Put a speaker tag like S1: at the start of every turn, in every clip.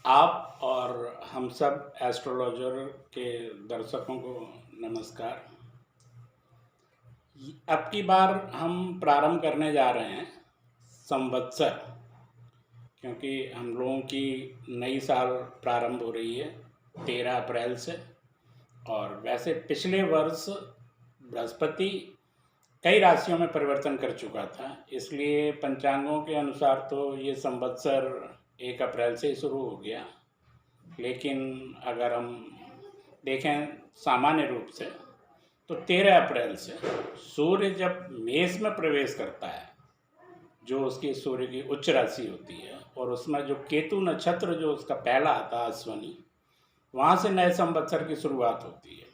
S1: आप और हम सब एस्ट्रोलॉजर के दर्शकों को नमस्कार। अब की बार हम प्रारंभ करने जा रहे हैं संवत्सर, क्योंकि हम लोगों की नई साल प्रारंभ हो रही है 13 अप्रैल से। और वैसे पिछले वर्ष बृहस्पति कई राशियों में परिवर्तन कर चुका था, इसलिए पंचांगों के अनुसार तो ये संवत्सर 1 अप्रैल से ही शुरू हो गया। लेकिन अगर हम देखें सामान्य रूप से तो 13 अप्रैल से सूर्य जब मेष में प्रवेश करता है, जो उसकी सूर्य की उच्च राशि होती है, और उसमें जो केतु नक्षत्र जो उसका पहला आता है अश्वनी, वहाँ से नए संवत्सर की शुरुआत होती है।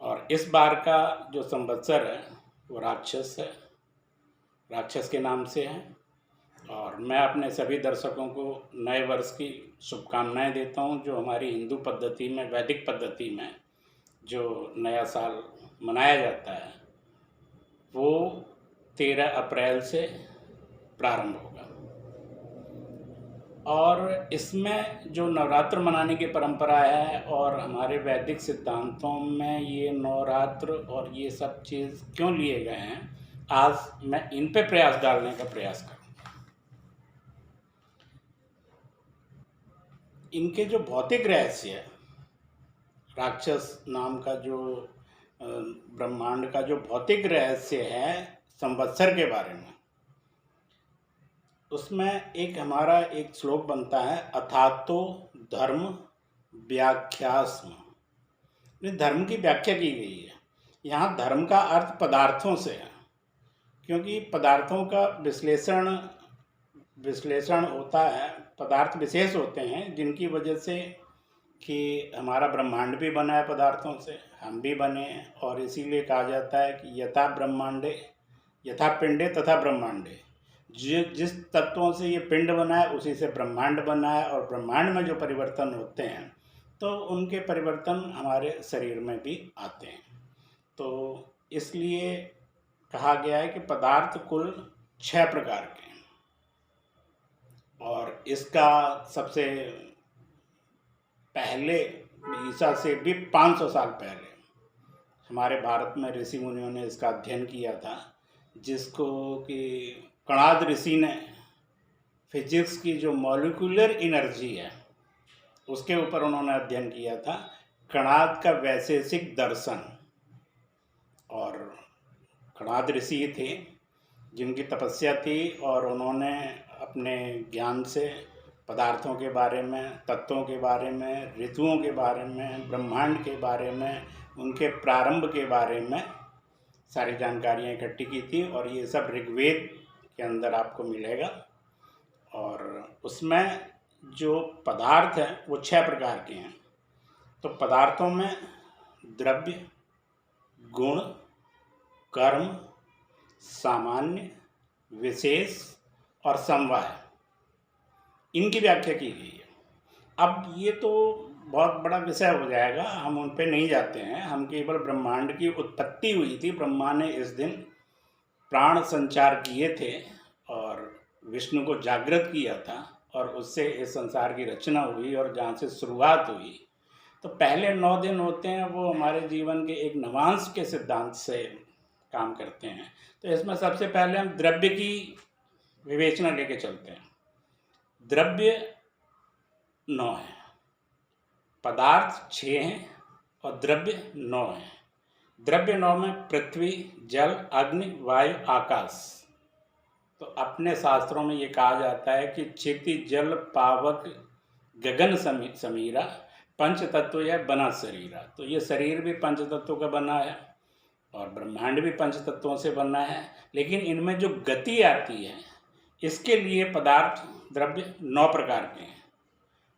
S1: और इस बार का जो संवत्सर है वो राक्षस है, राक्षस के नाम से है। और मैं अपने सभी दर्शकों को नए वर्ष की शुभकामनाएं देता हूं। जो हमारी हिंदू पद्धति में, वैदिक पद्धति में जो नया साल मनाया जाता है वो 13 अप्रैल से प्रारंभ होगा। और इसमें जो नवरात्र मनाने की परंपरा है, और हमारे वैदिक सिद्धांतों में ये नवरात्र और ये सब चीज़ क्यों लिए गए हैं, आज मैं इन पे प्रयास डालने का प्रयास करूँगा। इनके जो भौतिक रहस्य है, राक्षस नाम का जो ब्रह्मांड का जो भौतिक रहस्य है संवत्सर के बारे में, उसमें एक हमारा एक श्लोक बनता है, अथातो धर्म व्याख्यास्म। धर्म की व्याख्या की गई है। यहाँ धर्म का अर्थ पदार्थों से है, क्योंकि पदार्थों का विश्लेषण होता है, पदार्थ विशेष होते हैं जिनकी वजह से कि हमारा ब्रह्मांड भी बना है पदार्थों से, हम भी बने हैं। और इसीलिए कहा जाता है कि यथा ब्रह्मांडे यथा पिंडे तथा ब्रह्मांडे, जिस तत्वों से ये पिंड बना है उसी से ब्रह्मांड बना है। और ब्रह्मांड में जो परिवर्तन होते हैं तो उनके परिवर्तन हमारे शरीर में भी आते हैं। तो इसलिए कहा गया है कि पदार्थ कुल 6 प्रकार के हैं। और इसका सबसे पहले ईसा से भी 500 साल पहले हमारे भारत में ऋषि मुनियों ने इसका अध्ययन किया था, जिसको कि कणाद ऋषि ने फिजिक्स की जो मॉलिक्यूलर एनर्जी है उसके ऊपर उन्होंने अध्ययन किया था, कणाद का वैशेषिक दर्शन। और कणाद ऋषि थे जिनकी तपस्या थी, और उन्होंने अपने ज्ञान से पदार्थों के बारे में, तत्वों के बारे में, ऋतुओं के बारे में, ब्रह्मांड के बारे में, उनके प्रारंभ के बारे में सारी जानकारियाँ इकट्ठी की थी। और ये सब ऋग्वेद के अंदर आपको मिलेगा। और उसमें जो पदार्थ हैं वो 6 प्रकार के हैं। तो पदार्थों में द्रव्य, गुण, कर्म, सामान्य, विशेष और समवाय, इनकी व्याख्या की गई है। अब ये तो बहुत बड़ा विषय हो जाएगा, हम उन पे नहीं जाते हैं। हम केवल ब्रह्मांड की उत्पत्ति हुई थी, ब्रह्मा ने इस दिन प्राण संचार किए थे और विष्णु को जागृत किया था, और उससे इस संसार की रचना हुई। और जहाँ से शुरुआत हुई, तो पहले 9 दिन होते हैं वो हमारे जीवन के एक नवांश के सिद्धांत से काम करते हैं। तो इसमें सबसे पहले हम द्रव्य की विवेचना लेके चलते हैं। द्रव्य 9 है, पदार्थ 6 हैं और द्रव्य 9 है। द्रव्य 9 में पृथ्वी, जल, अग्नि, वायु, आकाश। तो अपने शास्त्रों में ये कहा जाता है कि क्षिति जल पावक गगन समीरा, पंच तत्व यह बना शरीरा। तो ये शरीर भी पंच तत्वों का बना है और ब्रह्मांड भी पंच तत्वों से बना है। लेकिन इनमें जो गति आती है, इसके लिए पदार्थ द्रव्य 9 प्रकार के हैं।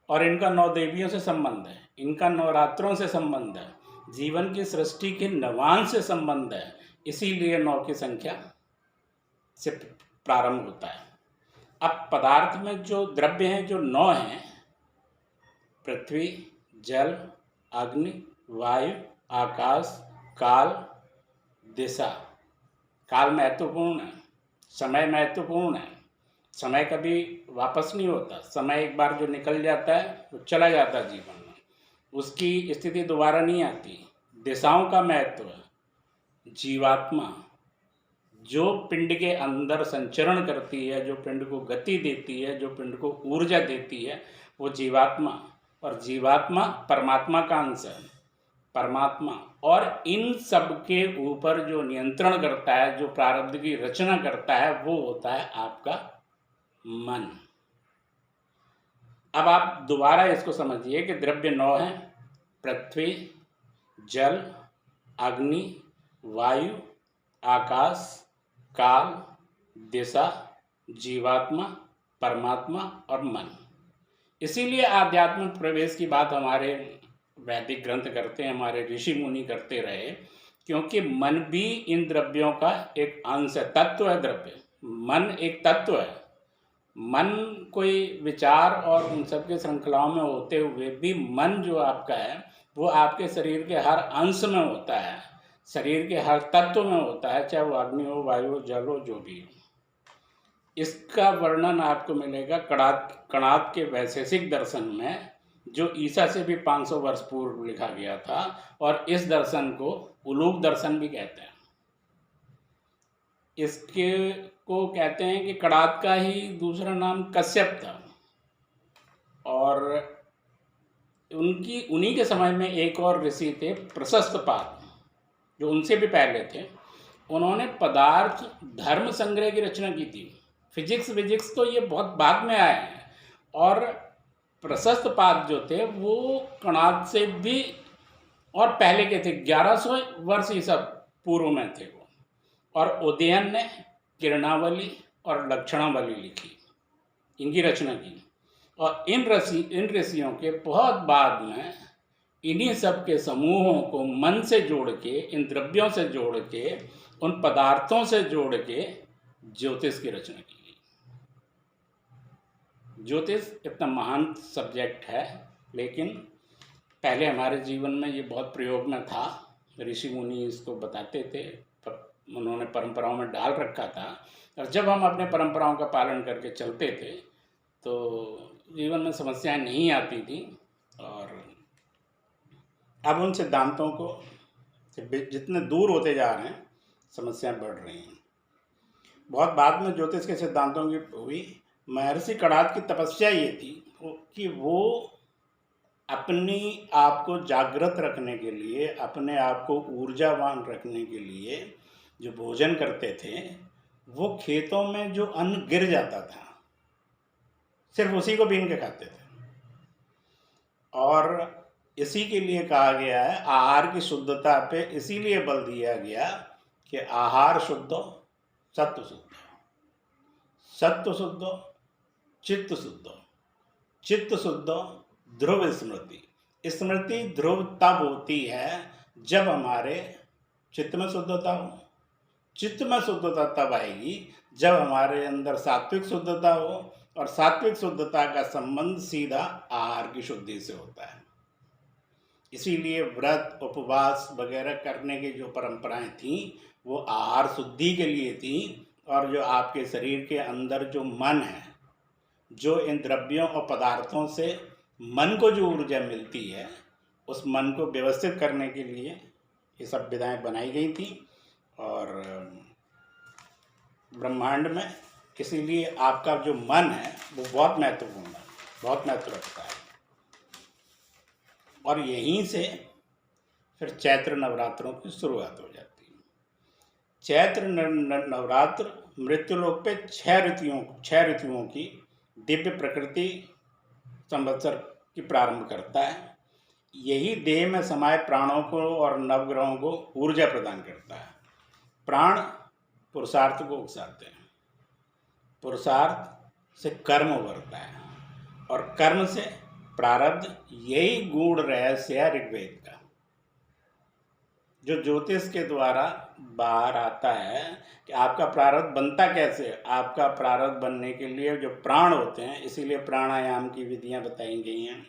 S1: और इनका 9 देवियों से संबंध है, इनका नवरात्रों से संबंध है, जीवन की सृष्टि के नवांश से संबंध है। इसीलिए 9 की संख्या से प्रारंभ होता है। अब पदार्थ में जो द्रव्य हैं जो 9 हैं, पृथ्वी, जल, अग्नि, वायु, आकाश, काल, दिशा। काल महत्वपूर्ण है, समय महत्वपूर्ण है, समय कभी वापस नहीं होता। समय एक बार जो निकल जाता है वो चला जाता है जीवन में, उसकी स्थिति दोबारा नहीं आती। दिशाओं का महत्व, जीवात्मा जो पिंड के अंदर संचरण करती है, जो पिंड को गति देती है, जो पिंड को ऊर्जा देती है, वो जीवात्मा। और जीवात्मा परमात्मा का अंश है। परमात्मा और इन सब के ऊपर जो नियंत्रण करता है, जो प्रारब्ध की रचना करता है, वो होता है आपका मन। अब आप दोबारा इसको समझिए कि द्रव्य 9 है: पृथ्वी, जल, अग्नि, वायु, आकाश, काल, दिशा, जीवात्मा, परमात्मा और मन। इसीलिए आध्यात्मिक प्रवेश की बात हमारे वैदिक ग्रंथ करते हैं, हमारे ऋषि मुनि करते रहे, क्योंकि मन भी इन द्रव्यों का एक अंश है, तत्व है। द्रव्य मन एक तत्व है। मन कोई विचार और उन सब के श्रृंखलाओं में होते हुए भी मन जो आपका है वो आपके शरीर के हर अंश में होता है, शरीर के हर तत्व में होता है, चाहे वो अग्नि हो, वायु हो, जल हो, जो भी हो। इसका वर्णन आपको मिलेगा कणाद के वैशेषिक दर्शन में, जो ईसा से भी 500 वर्ष पूर्व लिखा गया था, और इस दर्शन को उलूक दर्शन भी कहते हैं। इसके को कहते हैं कि कणाद का ही दूसरा नाम कश्यप था, और उन्हीं के समय में एक और ऋषि थे प्रशस्तपाद, जो उनसे भी पहले थे। उन्होंने पदार्थ धर्म संग्रह की रचना की थी। फिजिक्स विजिक्स तो ये बहुत बाद में आए हैं, और प्रशस्तपाद जो थे वो कणाद से भी और पहले के थे, 1100 वर्ष ये सब पूर्व में थे वो। और उदयन ने किरणावली और लक्षणावली लिखी, इनकी रचना की। और इन ऋषियों के बहुत बाद में इन्हीं सब के समूहों को मन से जोड़ के, इन द्रव्यों से जोड़ के, उन पदार्थों से जोड़ के ज्योतिष की रचना की गई। ज्योतिष इतना महान सब्जेक्ट है, लेकिन पहले हमारे जीवन में ये बहुत प्रयोग में था। ऋषि मुनि इसको बताते थे, उन्होंने परंपराओं में डाल रखा था, और जब हम अपने परंपराओं का पालन करके चलते थे तो जीवन में समस्याएं नहीं आती थी। और अब उन सिद्धांतों को जितने दूर होते जा रहे हैं, समस्याएं बढ़ रही हैं। बहुत बाद में ज्योतिष के सिद्धांतों की हुई। महर्षि कणाद की तपस्या ये थी कि वो अपनी आप को जागृत रखने के लिए, अपने आप को ऊर्जावान रखने के लिए जो भोजन करते थे, वो खेतों में जो अन्न गिर जाता था सिर्फ उसी को बीन के खाते थे। और इसी के लिए कहा गया है, आहार की शुद्धता पे इसीलिए बल दिया गया कि आहार शुद्ध हो, सत्व शुद्ध हो, सत्व शुद्ध हो, चित्त शुद्ध हो, चित्त शुद्ध हो, ध्रुव स्मृति। स्मृति ध्रुव तब होती है जब हमारे चित्त में शुद्धता हो। चित्त में शुद्धता तब आएगी जब हमारे अंदर सात्विक शुद्धता हो, और सात्विक शुद्धता का संबंध सीधा आहार की शुद्धि से होता है। इसीलिए व्रत, उपवास वगैरह करने की जो परंपराएं थीं वो आहार शुद्धि के लिए थी। और जो आपके शरीर के अंदर जो मन है, जो इन द्रव्यों और पदार्थों से मन को जो ऊर्जा मिलती है, उस मन को व्यवस्थित करने के लिए ये सब विधाएं बनाई गई थी। और ब्रह्मांड में इसीलिए आपका जो मन है वो बहुत महत्वपूर्ण है, बहुत महत्व रखता है। और यहीं से फिर चैत्र नवरात्रों की शुरुआत हो जाती है। चैत्र नवरात्र मृत्युलोक पे 6 ऋतुओं की दिव्य प्रकृति संवत्सर की प्रारंभ करता है। यही देह में समाये प्राणों को और नवग्रहों को ऊर्जा प्रदान करता है। प्राण पुरुषार्थ को उकसाते हैं, पुरुषार्थ से कर्म उभरता है, और कर्म से प्रारब्ध। यही गूढ़ रहस्य है ऋग्वेद का, जो ज्योतिष के द्वारा बाहर आता है कि आपका प्रारब्ध बनता कैसे। आपका प्रारब्ध बनने के लिए जो प्राण होते हैं, इसीलिए प्राणायाम की विधियां बताई गई हैं।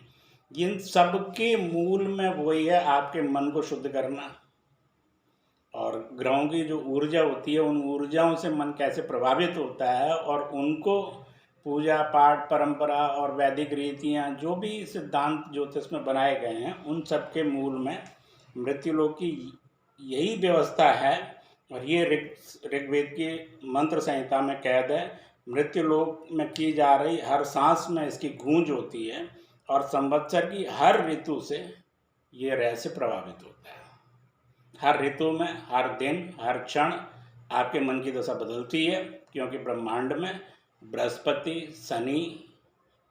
S1: इन सब के मूल में वही है, आपके मन को शुद्ध करना। और ग्रहों की जो ऊर्जा होती है, उन ऊर्जाओं से मन कैसे प्रभावित होता है और उनको पूजा पाठ परंपरा और वैदिक रीतियाँ जो भी सिद्धांत ज्योतिष में बनाए गए हैं, उन सब के मूल में मृत्युलोक की यही व्यवस्था है। और ये ऋग्वेद की मंत्र संहिता में कैद है। मृत्युलोक में की जा रही हर सांस में इसकी गूंज होती है और संवत्सर की हर ऋतु से ये रहस्य प्रभावित होता है। हर ऋतु में, हर दिन, हर क्षण आपके मन की दशा बदलती है, क्योंकि ब्रह्मांड में बृहस्पति, शनि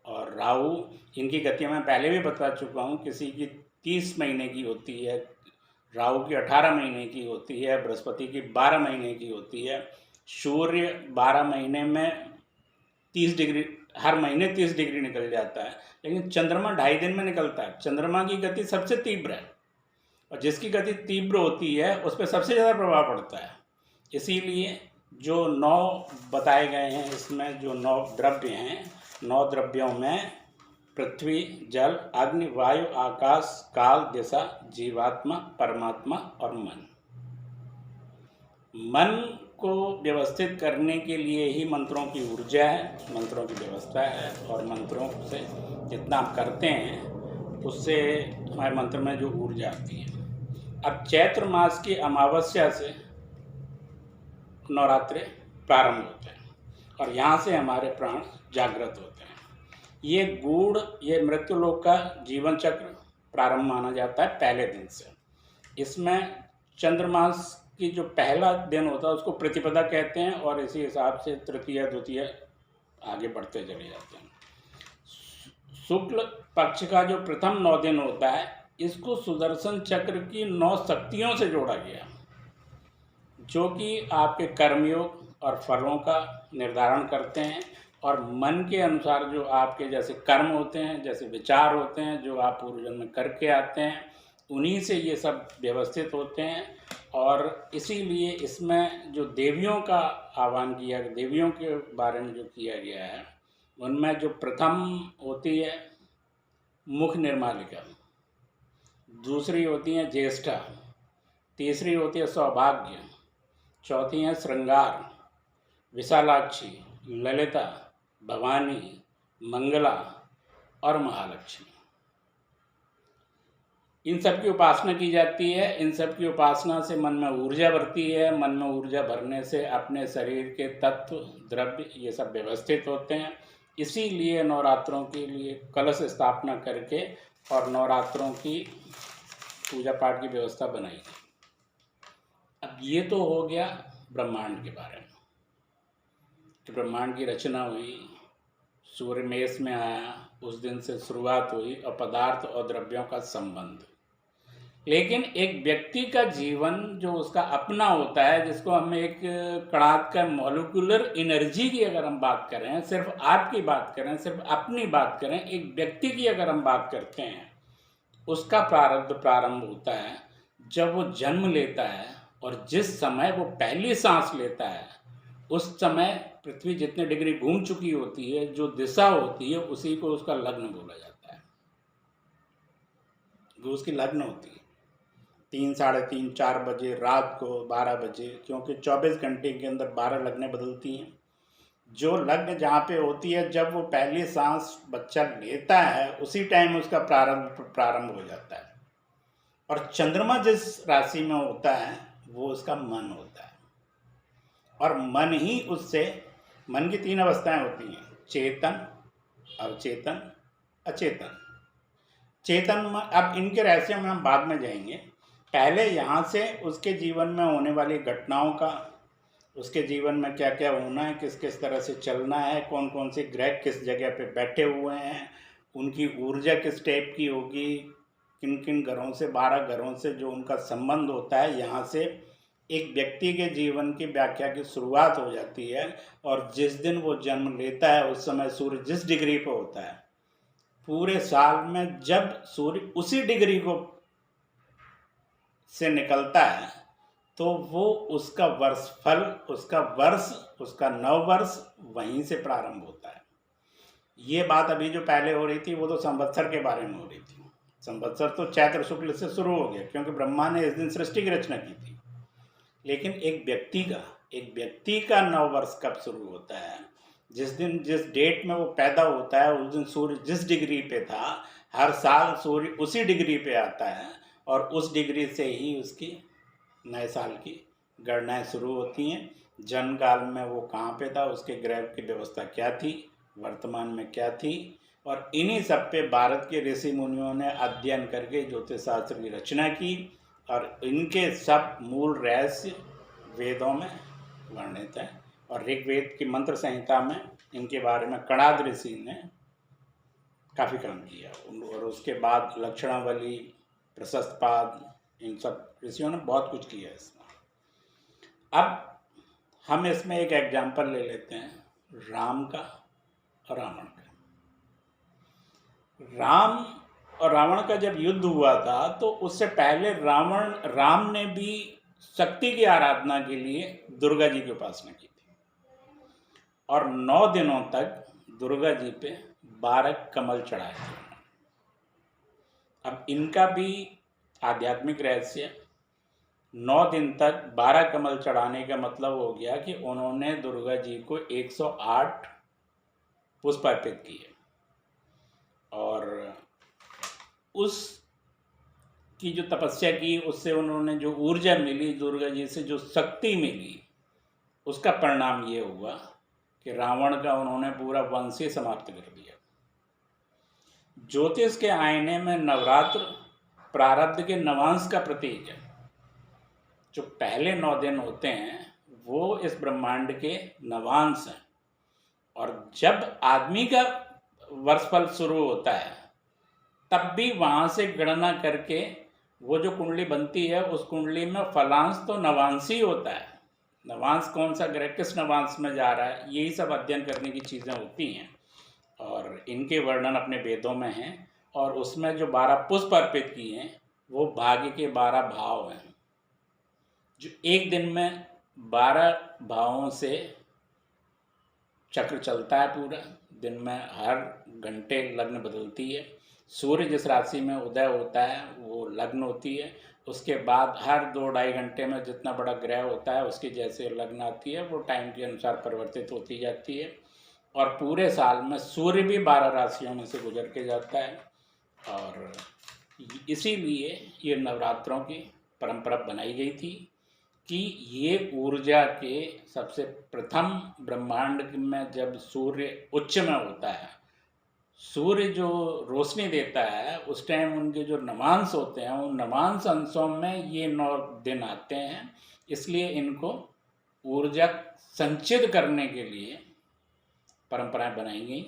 S1: और राहु, इनकी गतियाँ मैं पहले भी बता चुका हूँ। किसी की 30 महीने की होती है, राहु की 18 महीने की होती है, बृहस्पति की 12 महीने की होती है। सूर्य 12 महीने में 30 डिग्री, हर महीने 30 डिग्री निकल जाता है, लेकिन चंद्रमा 2.5 दिन में निकलता है। चंद्रमा की गति सबसे तीव्र है, और जिसकी गति तीव्र होती है उस पर सबसे ज़्यादा प्रभाव पड़ता है। इसीलिए जो 9 बताए गए हैं, इसमें जो 9 द्रव्य हैं, 9 द्रव्यों में पृथ्वी, जल, अग्नि, वायु, आकाश, काल, दिशा, जीवात्मा, परमात्मा और मन। मन को व्यवस्थित करने के लिए ही मंत्रों की ऊर्जा है, मंत्रों की व्यवस्था है। और मंत्रों से जितना आप करते हैं उससे हमारे मंत्र में जो ऊर्जा आती है। अब चैत्र मास की अमावस्या से नवरात्रे प्रारंभ होते हैं और यहाँ से हमारे प्राण जागृत होते हैं। ये मृत्युलोक का जीवन चक्र प्रारंभ माना जाता है पहले दिन से। इसमें चंद्रमास की जो पहला दिन होता है उसको प्रतिपदा कहते हैं, और इसी हिसाब से तृतीय, द्वितीय आगे बढ़ते चले जाते हैं। शुक्ल पक्ष का जो प्रथम 9 दिन होता है, इसको सुदर्शन चक्र की 9 शक्तियों से जोड़ा गया, जो कि आपके कर्मयोग और फलों का निर्धारण करते हैं। और मन के अनुसार जो आपके जैसे कर्म होते हैं, जैसे विचार होते हैं, जो आप पूर्व जन्म में करके आते हैं, उन्हीं से ये सब व्यवस्थित होते हैं। और इसीलिए इसमें जो देवियों का आह्वान किया, देवियों के बारे में जो किया गया है, उनमें जो प्रथम होती है मुख निर्मालिका, दूसरी होती है ज्येष्ठा, तीसरी होती है सौभाग्य, चौथी है श्रृंगार, विशालाक्षी, ललिता, भवानी, मंगला और महालक्ष्मी। इन सब की उपासना की जाती है। इन सब की उपासना से मन में ऊर्जा भरती है। मन में ऊर्जा भरने से अपने शरीर के तत्व, द्रव्य, ये सब व्यवस्थित होते हैं। इसीलिए नवरात्रों के लिए कलश स्थापना करके और नवरात्रों की पूजा पाठ की व्यवस्था बनाई गई। अब ये तो हो गया ब्रह्मांड के बारे में, कि ब्रह्मांड की रचना हुई, सूर्य मेष में आया, उस दिन से शुरुआत हुई, और पदार्थ और द्रव्यों का संबंध। लेकिन एक व्यक्ति का जीवन जो उसका अपना होता है, जिसको हम एक कणाद का मॉलिक्यूलर एनर्जी की अगर हम बात करें, सिर्फ आपकी बात करें, सिर्फ अपनी बात करें, एक व्यक्ति की अगर हम बात करते हैं, उसका प्रारंभ होता है जब वो जन्म लेता है। और जिस समय वो पहली सांस लेता है, उस समय पृथ्वी जितने डिग्री घूम चुकी होती है, जो दिशा होती है, उसी को उसका लग्न बोला जाता है। वो उसकी लग्न होती है 3, साढ़े 3, 4 बजे, रात को 12 बजे, क्योंकि 24 घंटे के अंदर 12 लग्नें बदलती हैं। जो लग्न जहाँ पे होती है, जब वो पहली सांस बच्चा लेता है, उसी टाइम उसका प्रारंभ हो जाता है। और चंद्रमा जिस राशि में होता है, वो उसका मन होता है। और मन ही उससे, मन की 3 अवस्थाएं होती हैं, चेतन, अवचेतन, अचेतन। चेतन, अब इनके रहस्यों में हम बाद में जाएंगे। पहले यहाँ से उसके जीवन में होने वाली घटनाओं का, उसके जीवन में क्या क्या होना है, किस किस तरह से चलना है, कौन कौन से ग्रह किस जगह पे बैठे हुए हैं, उनकी ऊर्जा किस टाइप की होगी, किन किन ग्रहों से, 12 ग्रहों से जो उनका संबंध होता है, यहाँ से एक व्यक्ति के जीवन की व्याख्या की शुरुआत हो जाती है। और जिस दिन वो जन्म लेता है, उस समय सूर्य जिस डिग्री पर होता है, पूरे साल में जब सूर्य उसी डिग्री को से निकलता है, तो वो उसका वर्षफल, उसका वर्ष, उसका नववर्ष वहीं से प्रारंभ होता है। ये बात अभी जो पहले हो रही थी, वो तो संवत्सर के बारे में हो रही थी। संवत्सर तो चैत्र शुक्ल से शुरू हो गया, क्योंकि ब्रह्मा ने इस दिन सृष्टि की रचना की थी। लेकिन एक व्यक्ति का नववर्ष कब शुरू होता है? जिस दिन जिस डेट में वो पैदा होता है उस दिन सूर्य जिस डिग्री पे था, हर साल सूर्य उसी डिग्री पे आता है और उस डिग्री से ही उसकी नए साल की गणनाएं शुरू होती हैं। जन्म काल में वो कहाँ पे था, उसके ग्रह की व्यवस्था क्या थी, वर्तमान में क्या थी, और इन्हीं सब पे भारत के ऋषि मुनियों ने अध्ययन करके ज्योतिष शास्त्र की रचना की और इनके सब मूल रहस्य वेदों में वर्णित है। और ऋग्वेद की मंत्र संहिता में इनके बारे में कणाद ऋषि ने काफ़ी काम किया और उसके बाद लक्षणावली, प्रशस्तपाद, इन सब ऋषियों ने बहुत कुछ किया इसमें। अब हम इसमें एक एग्जाम्पल ले लेते हैं राम का और रावण का। राम और रावण का जब युद्ध हुआ था तो उससे पहले राम ने भी शक्ति की आराधना के लिए दुर्गा जी की उपासना की थी और 9 दिनों तक दुर्गा जी पे 12 कमल चढ़ाए थे। अब इनका भी आध्यात्मिक रहस्य, 9 दिन तक 12 कमल चढ़ाने का मतलब हो गया कि उन्होंने दुर्गा जी को 108 पुष्प अर्पित किए और उस की जो तपस्या की उससे उन्होंने जो ऊर्जा मिली, दुर्गा जी से जो शक्ति मिली, उसका परिणाम ये हुआ कि रावण का उन्होंने पूरा वंश ही समाप्त कर दिया। ज्योतिष के आईने में नवरात्र प्रारब्ध के नवांश का प्रतीक है। जो पहले 9 दिन होते हैं वो इस ब्रह्मांड के नवांश हैं और जब आदमी का वर्षफल शुरू होता है तब भी वहाँ से गणना करके वो जो कुंडली बनती है उस कुंडली में फलांश तो नवांश ही होता है। नवांश कौन सा ग्रह किस नवांश में जा रहा है, यही सब अध्ययन करने की चीज़ें होती हैं और इनके वर्णन अपने वेदों में हैं। और उसमें जो 12 पुष्प अर्पित किए हैं वो भाग्य के 12 भाव हैं। जो एक दिन में 12 भावों से चक्र चलता है, पूरा दिन में हर घंटे लग्न बदलती है। सूर्य जिस राशि में उदय होता है वो लग्न होती है, उसके बाद हर 2-2.5 घंटे में जितना बड़ा ग्रह होता है उसकी जैसे लग्न आती है वो टाइम के अनुसार परिवर्तित होती जाती है। और पूरे साल में सूर्य भी 12 राशियों में से गुजर के जाता है और इसीलिए ये नवरात्रों की परंपरा बनाई गई थी कि ये ऊर्जा के सबसे प्रथम ब्रह्मांड में जब सूर्य उच्च में होता है, सूर्य जो रोशनी देता है उस टाइम उनके जो नवांश होते हैं उन नवांश अंशों में ये 9 दिन आते हैं। इसलिए इनको ऊर्जा संचित करने के लिए परंपराएं बनाई गई,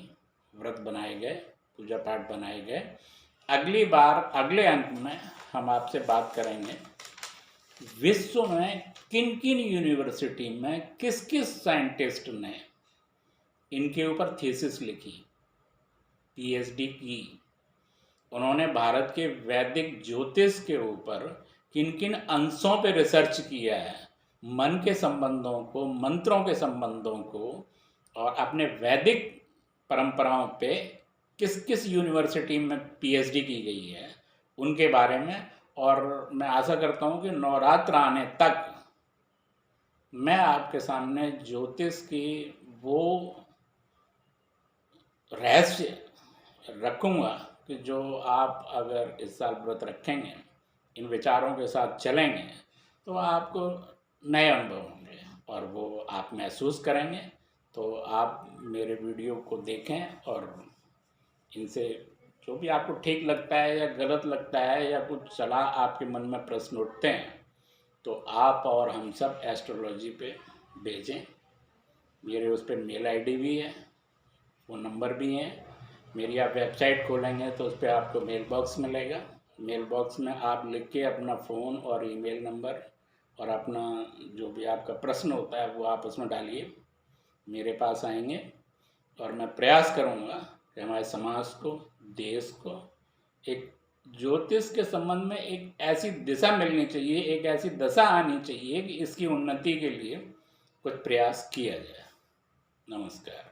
S1: व्रत बनाए गए, पूजा पाठ बनाए गए। अगली बार अगले अंक में हम आपसे बात करेंगे विश्व में किन किन यूनिवर्सिटी में किस किस साइंटिस्ट ने इनके ऊपर थीसिस लिखी, पीएचडी की। उन्होंने भारत के वैदिक ज्योतिष के ऊपर किन किन अंशों पे रिसर्च किया है, मन के संबंधों को, मंत्रों के संबंधों को और अपने वैदिक परंपराओं पे किस किस यूनिवर्सिटी में पीएचडी की गई है उनके बारे में। और मैं आशा करता हूँ कि नवरात्र आने तक मैं आपके सामने ज्योतिष की वो रहस्य रखूँगा कि जो आप अगर इस साल व्रत रखेंगे, इन विचारों के साथ चलेंगे तो आपको नए अनुभव होंगे और वो आप महसूस करेंगे। तो आप मेरे वीडियो को देखें और इनसे जो भी आपको ठीक लगता है या गलत लगता है या कुछ सलाह आपके मन में प्रश्न उठते हैं तो आप और हम सब एस्ट्रोलॉजी पे भेजें। मेरे उस पर मेल आईडी भी है, फ़ोन नंबर भी है। मेरी आप वेबसाइट खोलेंगे तो उस पर आपको मेल बॉक्स मिलेगा। मेल बॉक्स में आप लिख के अपना फ़ोन और ईमेल नंबर और अपना जो भी आपका प्रश्न होता है वो आप उसमें डालिए, मेरे पास आएंगे और मैं प्रयास करूँगा कि हमारे समाज को, देश को एक ज्योतिष के संबंध में एक ऐसी दिशा मिलनी चाहिए, एक ऐसी दशा आनी चाहिए कि इसकी उन्नति के लिए कुछ प्रयास किया जाए। नमस्कार।